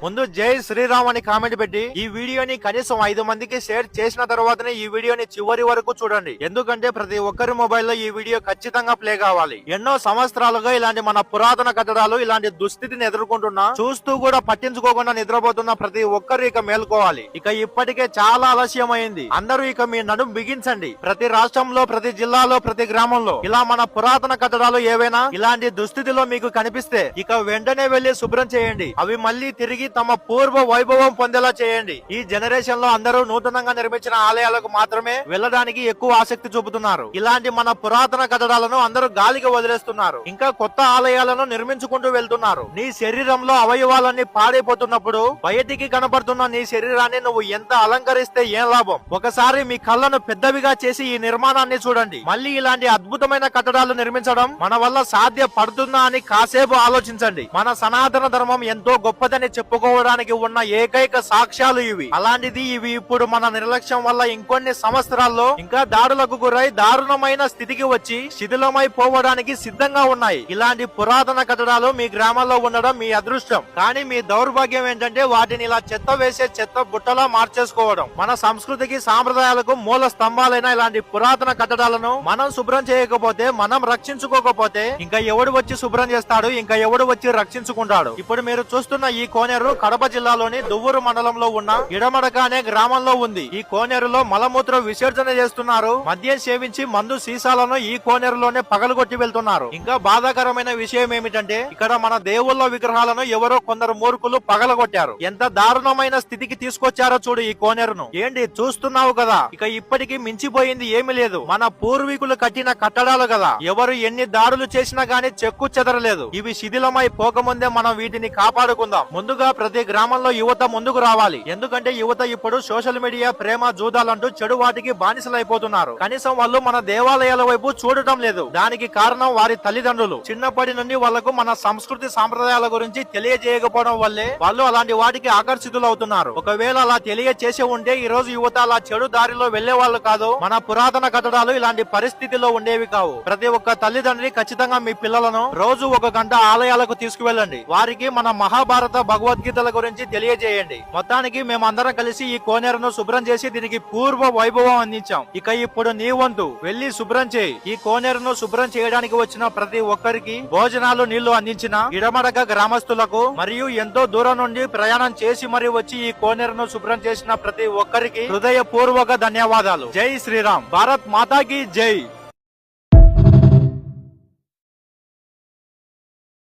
ముందు జై శ్రీరామ్ అని కామెంట్ పెట్టి ఈ వీడియోని కనీసం 5 మందికి షేర్ చేసిన తర్వాతనే ఈ వీడియోని చివరి వరకు చూడండి. ఎందుకంటే ప్రతి ఒక్కరి మొబైల్లో ఈ వీడియో ఖచ్చితంగా ప్లే కావాలి. ఎన్నో సంవత్సరాలుగా ఇలాంటి మన పురాతన కట్టడాలు ఇలాంటి దుస్థితిని ఎదుర్కొంటున్నా చూస్తూ కూడా పట్టించుకోకుండా నిద్రపోతున్న ప్రతి ఒక్కరు ఇక మేల్కోవాలి. ఇక ఇప్పటికే చాలా ఆలస్యమైంది. అందరూ ఇక మీ నడుం బిగించండి. ప్రతి రాష్ట్రంలో, ప్రతి జిల్లాలో, ప్రతి గ్రామంలో ఇలా మన పురాతన కట్టడాలు ఏవైనా ఇలాంటి దుస్థితిలో మీకు కనిపిస్తే ఇక వెంటనే వెళ్లి శుభ్రం చేయండి. అవి మళ్ళీ తిరిగి తమ పూర్వ వైభవం పొందేలా చేయండి. ఈ జనరేషన్ లో అందరూ నూతనంగా నిర్మించిన ఆలయాలకు మాత్రమే వెళ్ళడానికి ఎక్కువ ఆసక్తి చూపుతున్నారు. ఇలాంటి మన పురాతన కట్టడాలను అందరూ గాలికి వదిలేస్తున్నారు. ఇంకా కొత్త ఆలయాలను నిర్మించుకుంటూ వెళ్తున్నారు. నీ శరీరంలో అవయవాలన్నీ పాడైపోతున్నప్పుడు బయటికి కనపడుతున్న నీ శరీరాన్ని నువ్వు ఎంత అలంకరిస్తే ఏం లాభం? ఒకసారి మీ కళ్ళను పెద్దవిగా చేసి ఈ నిర్మాణాన్ని చూడండి. మళ్ళీ ఇలాంటి అద్భుతమైన కట్టడాలు నిర్మించడం మన వల్ల సాధ్యపడుతుందా అని కాసేపు ఆలోచించండి. మన సనాతన ధర్మం ఎంతో గొప్పదని చెప్పుకోవడానికి ఉన్న ఏకైక సాక్ష్యాలు ఇవి. అలాంటిది ఇవి ఇప్పుడు మన నిర్లక్ష్యం వల్ల ఇంకొన్ని సంవత్సరాల్లో ఇంకా దాడులకు గురై దారుణమైన స్థితికి వచ్చి శిథిలమైపోవడానికి సిద్ధంగా ఉన్నాయి. ఇలాంటి పురాతన కట్టడాలు మీ గ్రామాల్లో ఉండడం మీ అదృష్టం. కానీ మీ దౌర్భాగ్యం ఏంటంటే వాటిని ఇలా చెత్త వేసే చెత్త బుట్టలా మార్చేసుకోవడం. మన సంస్కృతికి సాంప్రదాయాలకు మూల స్తంభాలైన ఇలాంటి పురాతన కట్టడాలను మనం శుభ్రం చేయకపోతే, మనం రక్షించుకోకపోతే ఇంకా ఎవడు వచ్చి శుభ్రం చేస్తాడు? ఇంకా ఎవడు వచ్చి రక్షించుకుంటాడు? ఇప్పుడు మీరు చూస్తున్న ఈ కోనేరు కడప జిల్లాలోని దువ్వూరు మండలంలో ఉన్న ఇడమడక అనే గ్రామంలో ఉంది. ఈ కోనేరులో మలమూత్ర విసర్జన చేస్తున్నారు. మద్యం సేవించి మందు సీసాలను ఈ కోనేరులోనే పగలగొట్టి వెళ్తున్నారు. ఇంకా బాధాకరమైన విషయం ఏమిటంటే ఇక్కడ మన దేవుళ్ళ విగ్రహాలను ఎవరో కొందరు మూర్ఖులు పగలగొట్టారు. ఎంత దారుణమైన స్థితికి తీసుకొచ్చారో చూడు ఈ కోనేరును. ఏంటి చూస్తున్నావు కదా? ఇక ఇప్పటికీ మించిపోయింది ఏమీ లేదు. మన పూర్వీకులు కట్టిన కట్టడాలు కదా. ఎవరు ఎన్ని దాడులు చేసినా గానీ చెక్కు చెదరలేదు. ఇవి శిథిలమై పోకముందే మనం వీటిని కాపాడుకుందాం. ముందుగా ప్రతి గ్రామంలో యువత ముందుకు రావాలి. ఎందుకంటే యువత ఇప్పుడు సోషల్ మీడియా, ప్రేమ, జూదాలంటూ చెడు వాటికి బానిసలైపోతున్నారు. కనీసం వాళ్ళు మన దేవాలయాల వైపు చూడటం లేదు. దానికి కారణం వారి తల్లిదండ్రులు. చిన్నప్పటి నుండి వాళ్లకు మన సంస్కృతి సాంప్రదాయాల గురించి తెలియజేయకపోవడం వల్లే వాళ్ళు అలాంటి వాటికి ఆకర్షితులవుతున్నారు. ఒకవేళ అలా తెలియచేసి ఉంటే ఈ రోజు యువత అలా చెడు దారిలో వెళ్లే వాళ్ళు కాదు. మన పురాతన కట్టడాలు ఇలాంటి పరిస్థితిలో ఉండేవి కావు. ప్రతి ఒక్క తల్లిదండ్రి ఖచ్చితంగా మీ పిల్లలను రోజు 1 గంట ఆలయాలకు తీసుకువెళ్ళండి. వారికి మన మహాభారత, భగవద్గీతల గురించి తెలియజేయండి. మొత్తానికి మేమందరం కలిసి ఈ కోనేరును శుభ్రం చేసి దీనికి పూర్వ వైభవం అందించాం. ఇక ఇప్పుడు నీ వంతు వెళ్లి శుభ్రం చేయి. ఈ కోనేరును శుభ్రం చేయడానికి వచ్చిన ప్రతి ఒక్కరికి భోజనాలు, నీళ్లు అందించిన ఇడమడక గ్రామస్తులకు మరియు ఎంతో దూరం నుండి ప్రయాణం చేసి మరి వచ్చి ఈ కోనేరును శుభ్రం చేసిన ప్రతి ఒక్కరికి హృదయపూర్వక ధన్యవాదాలు. జై శ్రీరామ్. భారత్ మాతాకి జై.